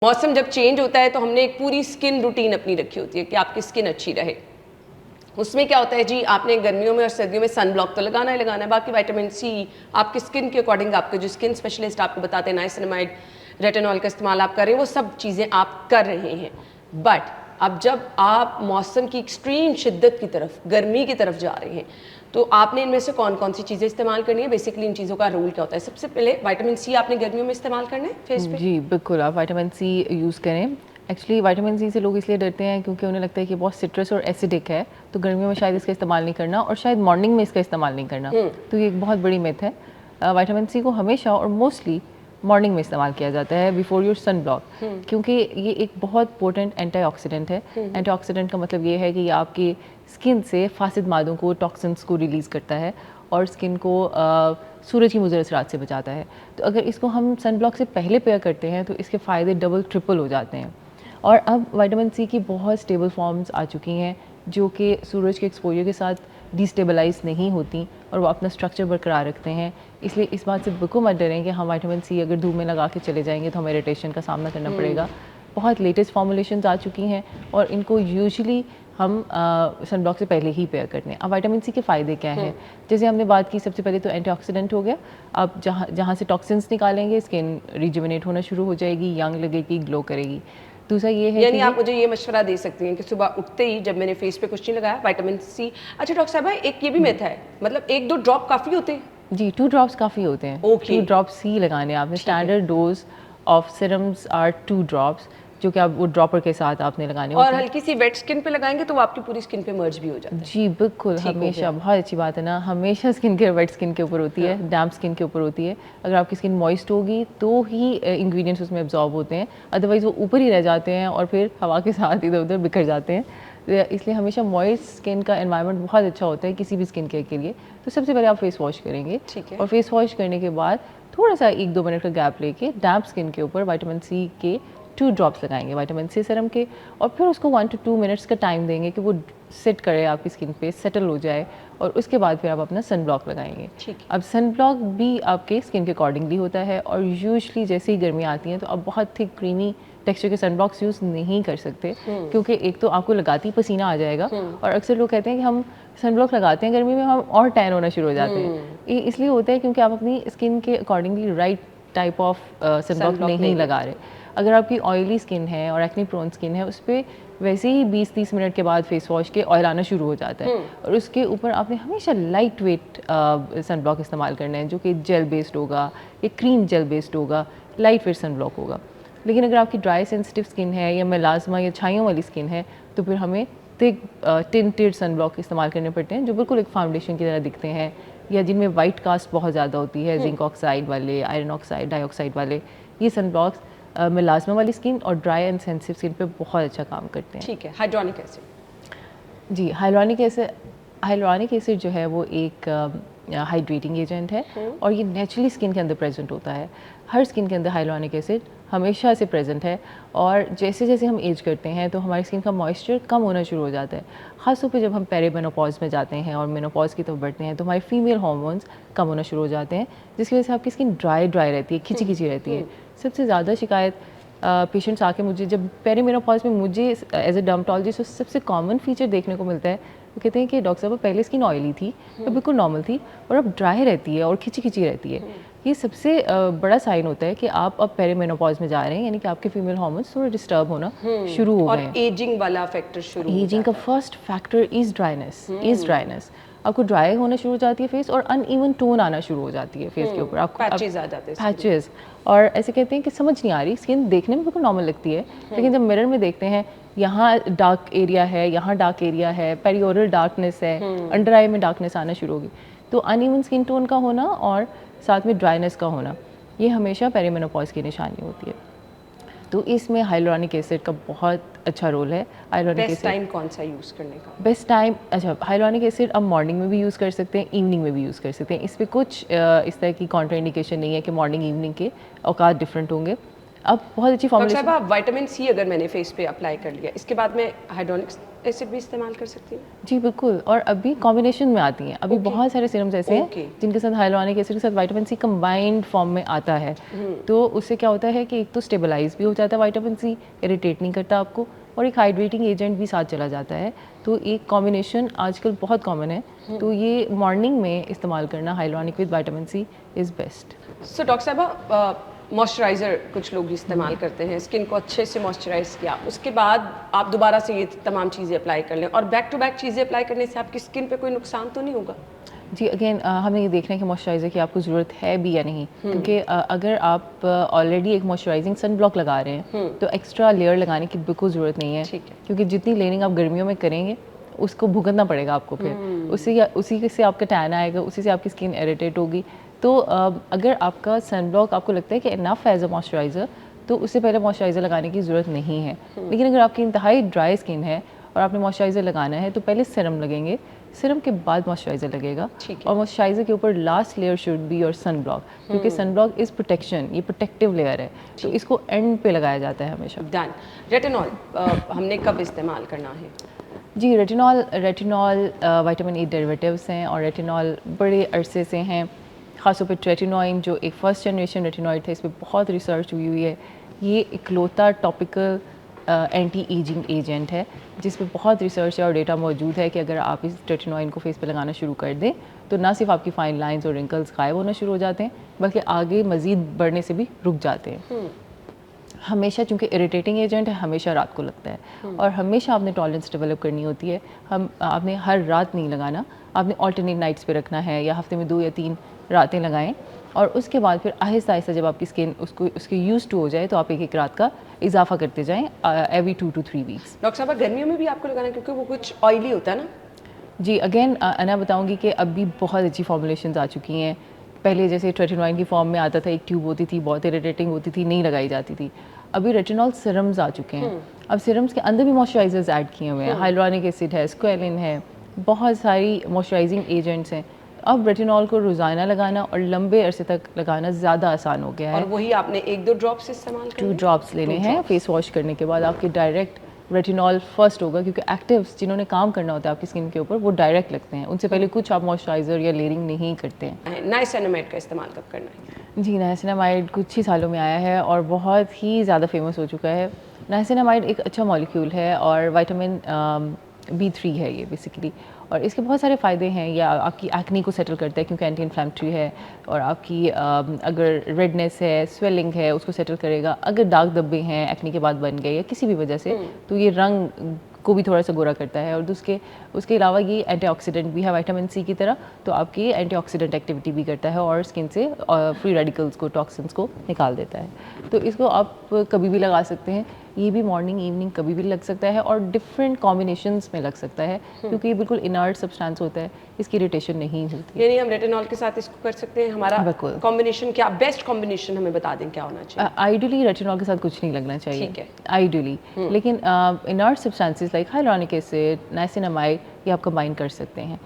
मौसम जब चेंज होता है तो हमने एक पूरी स्किन रूटीन अपनी रखी होती है कि आपकी स्किन अच्छी रहे। उसमें क्या होता है जी, आपने गर्मियों में और सर्दियों में सन ब्लॉक तो लगाना ही लगाना है, बाकी विटामिन सी आपकी स्किन के अकॉर्डिंग आपके जो स्किन स्पेशलिस्ट आपको बताते हैं नाइसिनामाइड रेटिनॉल का इस्तेमाल आप कर रहे हैं, वो सब चीज़ें आप कर रहे हैं। बट अब जब आप मौसम की एक्सट्रीम शिद्दत की तरफ, गर्मी की तरफ जा रहे हैं, तो आपने इनमें से कौन कौन सी चीज़ें इस्तेमाल करनी है? बेसिकली इन चीज़ों का रूल क्या होता है? सबसे पहले विटामिन सी आपने गर्मियों में इस्तेमाल करना है फेस पे? जी, बिल्कुल आप विटामिन सी यूज़ करें। एक्चुअली विटामिन सी से लोग इसलिए डरते हैं क्योंकि उन्हें लगता है कि बहुत सिट्रस और एसिडिक है, तो गर्मियों में शायद इसका इस्तेमाल नहीं करना और शायद मॉर्निंग में इसका इस्तेमाल नहीं करना। तो ये एक बहुत बड़ी मिथ है। विटामिन सी को हमेशा और मोस्टली मॉर्निंग में इस्तेमाल किया जाता है बिफोर योर सन ब्लॉक, क्योंकि ये एक बहुत पोटेंट एंटीऑक्सीडेंट है। एंटीऑक्सीडेंट का मतलब ये है कि ये आपकी स्किन से फासिद मादों को, टॉक्सिन्स को रिलीज़ करता है और स्किन को सूरज की मुज़र असरात से बचाता है। तो अगर इसको हम सन ब्लॉक से पहले पेयर करते हैं तो इसके फ़ायदे डबल ट्रिपल हो जाते हैं। और अब विटामिन सी की बहुत स्टेबल फॉर्म्स आ चुकी हैं जो कि सूरज के एक्सपोजर के साथ डिस्टेबलाइज नहीं होती और वो अपना स्ट्रक्चर बरकरार रखते हैं। इसलिए इस बात से बिल्कुल मत डरें कि हम विटामिन सी अगर धूप में लगा के चले जाएंगे तो हमें इरिटेशन का सामना करना पड़ेगा। बहुत लेटेस्ट फॉर्मुलेशंस आ चुकी हैं और इनको यूजुअली हम सन ब्लॉक से पहले ही पेयर करते हैं। अब विटामिन सी के फ़ायदे क्या हैं? जैसे हमने बात की, सबसे पहले तो एंटीऑक्सीडेंट हो गया। आप जहाँ से टॉक्सिन्स निकालेंगे स्किन रिजुविनेट होना शुरू हो जाएगी, यंग लगेगी, ग्लो करेगी। दूसरा ये है यानी कि आप मुझे ये मशवरा दे सकती हैं कि सुबह उठते ही जब मैंने फेस पे कुछ नहीं लगाया विटामिन सी। अच्छा डॉक्टर साहब, एक ये भी मिथ है, मतलब 1-2 ड्रॉप काफ़ी होते हैं? जी 2 ड्रॉप्स काफ़ी होते हैं। ओके। 2 ड्रॉप्स ही लगाने हैं आपने। Standard dose of serums are 2 drops, जो कि आप वो ड्रॉपर के साथ आपने लगाने और होते हैं। हल्की सी वेट स्किन पे लगाएंगे तो वो आपकी पूरी स्किन पे मर्ज भी हो जाता है। जी बिल्कुल, ठीक हो हमेशा गया। बहुत अच्छी बात है ना, हमेशा स्किन केयर वेट स्किन के ऊपर होती है, डैम्प स्किन के ऊपर होती है। अगर आपकी स्किन मॉइस्ट होगी तो ही इंग्रेडिएंट्स उसमें एब्जॉर्ब होते हैं, अदरवाइज़ वो ऊपर ही रह जाते हैं और फिर हवा के साथ इधर उधर बिखर जाते हैं। इसलिए हमेशा मॉइस्ट स्किन का एनवायरनमेंट बहुत अच्छा होता है किसी भी स्किन केयर के लिए। तो सबसे पहले आप फेस वॉश करेंगे, ठीक है। और फेस वॉश करने के बाद थोड़ा सा 1-2 मिनट का गैप लेके डैम्प स्किन के ऊपर विटामिन सी के 2 ड्रॉप्स लगाएंगे विटामिन सी सीरम के, और फिर उसको 1 to 2 मिनट्स का टाइम देंगे कि वो सेट करे, आपकी स्किन पे सेटल हो जाए, और उसके बाद फिर आप अपना सन ब्लॉक लगाएंगे। ठीक है। अब सन ब्लॉक भी आपके स्किन के अकॉर्डिंगली होता है, और यूजुअली जैसे ही गर्मी आती हैं तो आप बहुत थिक क्रीमी टेक्सचर के सन ब्लॉक्स यूज़ नहीं कर सकते, क्योंकि एक तो आपको लगाते ही पसीना आ जाएगा, और अक्सर लोग कहते हैं कि हम सन ब्लॉक लगाते हैं गर्मी में, हम और टैन होना शुरू हो जाते हैं। ये इसलिए होता है क्योंकि आप अपनी स्किन के accordingly right type of sunblock नहीं लगा रहे। अगर आपकी ऑयली स्किन है और एक्ने प्रोन स्किन है, उस पर वैसे ही 20-30 मिनट के बाद फेस वॉश के ऑयल आना शुरू हो जाता है, और उसके ऊपर आपने हमेशा लाइट वेट सन ब्लॉक इस्तेमाल करना है, जो कि जेल बेस्ड होगा या क्रीम जेल बेस्ड होगा, लाइट वेट सन ब्लॉक होगा। लेकिन अगर आपकी ड्राई सेंसिटिव स्किन है या मेलाज़मा या छाइयों वाली स्किन है, तो फिर हमें थिक टिंटेड सन ब्लॉक इस्तेमाल करने पड़ते हैं, जो बिल्कुल एक फाउंडेशन की तरह दिखते हैं, या जिनमें वाइट कास्ट बहुत ज़्यादा होती है, जिंक ऑक्साइड वाले, आयरन ऑक्साइड, डाइऑक्साइड वाले। ये सन ब्लॉक्स मेलाज़मा वाली स्किन और ड्राई एंड सेंसिटिव स्किन पे बहुत अच्छा काम करते हैं। ठीक है। Hydronic acid. जी, हाइलुरोनिक एसिड जो है वो एक हाइड्रेटिंग एजेंट है, और ये नेचुरली स्किन के अंदर प्रेजेंट होता है। हर स्किन के अंदर हाइलुरोनिक एसिड हमेशा से प्रेजेंट है, और जैसे जैसे हम एज करते हैं तो हमारी स्किन का मॉइस्चर कम होना शुरू हो जाता है। ख़ासतौर पे जब हम पेरीमेनोपॉज में जाते हैं और मेनोपॉज की तरफ बढ़ते हैं तो हमारे फीमेल हार्मोन्स कम होना शुरू हो जाते हैं, जिसकी वजह से आपकी स्किन ड्राई रहती है, खिंची खिंची रहती है। सबसे ज़्यादा शिकायत पेशेंट्स आके मुझे जब पेरीमेनोपॉज में मुझे एज ए डर्मेटोलॉजिस्ट सबसे कॉमन फीचर देखने को मिलता है, वो कहते हैं कि डॉक्टर साहब पहले स्किन ऑयली थी, तो बिल्कुल नॉर्मल थी, और अब ड्राई रहती है और खिंची खिंची रहती है। ये सबसे बड़ा साइन होता है कि आप अब पेरीमेनोपॉज में जा रहे हैं, यानी कि आपके फीमेल हार्मोन्स थोड़ा डिस्टर्ब होना शुरू हो गए हैं। और एजिंग वाला फैक्टर शुरू हो एजिंग का फर्स्ट फैक्टर इज ड्राइनेस। आपको ड्राई होना शुरू हो जाती है फेस, और अनइवन टोन आना शुरू हो जाती है फेस के ऊपर, आपको पैचेस आ जाते हैं। पैचेस, और ऐसे कहते हैं कि समझ नहीं आ रही, स्किन देखने में बिल्कुल नॉर्मल लगती है, लेकिन जब मिरर में देखते हैं यहाँ डार्क एरिया है, यहाँ डार्क एरिया है, पेरियोरल डार्कनेस है, अंडर आई में डार्कनेस आना शुरू होगी। तो अनइवन स्किन टोन का होना और साथ में ड्राइनेस का होना, ये हमेशा पेरीमेनोपॉज की निशानी होती है। तो इसमें हाइलुरोनिक एसिड का बहुत अच्छा रोल है। हाइलुरोनिक बेस्ट एसिड टाइम कौन सा यूज़ करने का? बेस्ट टाइम, अच्छा हाइलुरोनिक एसिड आप मॉर्निंग में भी यूज़ कर सकते हैं, इवनिंग में भी यूज़ कर सकते हैं। इस पर कुछ इस तरह की कॉन्ट्रा इंडिकेशन नहीं है कि मॉर्निंग इवनिंग के औकात डिफरेंट होंगे। अब बहुत अच्छी डॉक्टर फॉर्मुलेशन। साहब, विटामिन सी अगर मैंने फेस पे अप्लाई कर लिया, इसके बाद मैं हाइड्रोनिक एसिड भी इस्तेमाल कर सकती हूँ? जी बिल्कुल, और अभी कॉम्बिनेशन में आती हैं। अभी बहुत सारे सीरम्स ऐसे हैं जिनके साथ हाइलोनिक एसिड के साथ विटामिन सी कंबाइंड फॉर्म में आता है। तो उससे क्या होता है कि एक तो स्टेबलाइज भी हो जाता है विटामिन सी, इरिटेट नहीं करता आपको, और एक हाइड्रेटिंग एजेंट भी साथ चला जाता है। तो एक कॉम्बिनेशन आजकल बहुत कॉमन है, तो ये मॉर्निंग में इस्तेमाल करना hyaluronic with vitamin C is best. So doctor साहब, मॉइस्चराइज़र कुछ लोग इस्तेमाल करते हैं, स्किन को अच्छे से मॉइस्चराइज़ किया, उसके बाद आप दोबारा से ये तमाम चीज़ें अप्लाई कर लें, और बैक टू बैक चीज़ें अप्लाई करने से आपकी स्किन पे कोई नुकसान तो नहीं होगा? जी अगेन हमें ये देखना है कि मॉइस्चराइज़र की आपको ज़रूरत है भी या नहीं, क्योंकि अगर आप ऑलरेडी एक मॉइस्चराइजिंग सन ब्लॉक लगा रहे हैं तो एक्स्ट्रा लेयर लगाने की बिल्कुल ज़रूरत नहीं है, ठीक है। क्योंकि जितनी लेयरिंग आप गर्मियों में करेंगे उसको भुगतना पड़ेगा आपको, फिर उसी से आपका टैन आएगा, उसी से आपकी स्किन इरिटेट होगी। तो अगर आपका सन ब्लॉक आपको लगता है कि इनफ एज अ मॉइस्चराइज़र, तो उससे पहले मॉइस्चराइज़र लगाने की ज़रूरत नहीं है। लेकिन अगर आपकी इंतहाई ड्राई स्किन है और आपने मॉइस्चराइज़र लगाना है, तो पहले सीरम लगेंगे, सीरम के बाद मॉइस्चराइज़र लगेगा, और मॉइस्चराइज़र के ऊपर last layer should be your sunblock, क्योंकि सन ब्लॉक इज़ प्रोटेक्शन, ये प्रोटेक्टिव लेयर है, तो इसको एंड पे लगाया जाता है हमेशा। डन। रेटिनॉल हमने कब इस्तेमाल करना है? जी रेटिनॉल विटामिन ई डेरिवेटिव्स हैं, और रेटिनॉल बड़े अरसे से हैं, ख़ासतौर पे ट्रेटिनोइन जो एक फर्स्ट जनरेशन रेटिनॉइड था, इस पर बहुत रिसर्च हुई है। ये इकलौता टॉपिकल एंटी एजिंग एजेंट है जिस पे बहुत रिसर्च है और डेटा मौजूद है कि अगर आप इस रेटिनोइन को फेस पे लगाना शुरू कर दें तो ना सिर्फ आपकी फाइन लाइंस और रिंकल्स गायब होना शुरू हो जाते हैं, बल्कि आगे मज़ीद बढ़ने से भी रुक जाते हैं। हमेशा, चूँकि इरिटेटिंग एजेंट है, हमेशा रात को लगता है, और हमेशा आपने टॉलरेंस डेवलप करनी होती है। आपने हर रात नहीं लगाना, आपने ऑल्टरनेट नाइट्स पे रखना है, या हफ्ते में 2 या 3 रातें लगाएं, और उसके बाद फिर आहिस्ता आहिस्ता जब आपकी स्किन उसके यूज टू हो जाए तो आप एक रात का इजाफा करते जाएं एवरी 2 to 3 वीक्स। डॉक्टर साहब, गर्मियों में भी आपको लगाना है क्योंकि वो कुछ ऑयली होता है ना? जी अगेन अना बताऊंगी कि अभी बहुत अच्छी फॉर्मुलेशंस आ चुकी हैं। पहले जैसे ट्रेटिनोइन की फॉर्म में आता था, एक ट्यूब होती थी, बहुत इरिटेटिंग होती थी, नहीं लगाई जाती थी। अभी रेटिनॉल सिरम्स आ चुके हैं। अब सिरम्स के अंदर भी मॉइस्चराइजर्स ऐड किए हुए हैं, हाइलोनिक एसिड है, स्क्वेलिन है, बहुत सारी मॉइस्चराइजिंग एजेंट्स हैं। अब रेटिनॉल को रोज़ाना लगाना और लंबे अरसे तक लगाना ज़्यादा आसान हो गया है। और वही आपने 1-2 ड्रॉप्स इस्तेमाल करने 2 ड्रॉप्स लेने हैं फेस वॉश करने के बाद, आपके डायरेक्ट रेटिनॉल फर्स्ट होगा, क्योंकि एक्टिव्स जिन्होंने काम करना होता है आपकी स्किन के ऊपर वो डायरेक्ट लगते हैं, उनसे पहले कुछ आप मॉइस्चराइज़र या लेयरिंग नहीं करते हैं। नाइसिनामाइड का इस्तेमाल कब करना है? जी नाइसिनामाइड कुछ ही सालों में आया है और बहुत ही ज़्यादा फेमस हो चुका है। नाइसिनामाइड एक अच्छा मॉलिक्यूल है और विटामिन B3 है ये बेसिकली, और इसके बहुत सारे फ़ायदे हैं। या आपकी एक्नी को सेटल करता है क्योंकि एंटी इन्फ्लेमेटरी है, और आपकी अगर रेडनेस है, स्वेलिंग है, उसको सेटल करेगा। अगर दाग धब्बे हैं एक्नी के बाद बन गए या किसी भी वजह से, तो ये रंग को भी थोड़ा सा गोरा करता है। और उसके अलावा ये एंटीऑक्सीडेंट भी है विटामिन सी की तरह, तो आपकी एंटीऑक्सीडेंट एक्टिविटी भी करता है और स्किन से फ्री रेडिकल्स को, टॉक्सिन्स को निकाल देता है। तो इसको आप कभी भी लगा सकते हैं, ये भी मॉर्निंग इवनिंग कभी भी लग सकता है, और डिफरेंट कॉम्बिनेशंस में लग सकता है, क्योंकि ये बिल्कुल इनर्ट सब्सटेंस होता है, इसकी इरिटेशन नहीं होती। यानी हम रेटिनॉल के साथ इसको कर सकते हैं। हमारा बिल्कुल। कॉम्बिनेशन क्या, बेस्ट कॉम्बिनेशन हमें बता दें क्या होना चाहिए? आइडियली रेटिनॉल के साथ कुछ नहीं लगना चाहिए, ठीक है। आइडियली, लेकिन inert substances like hyaluronic acid, niacinamide, ये आप कंबाइन कर सकते हैं।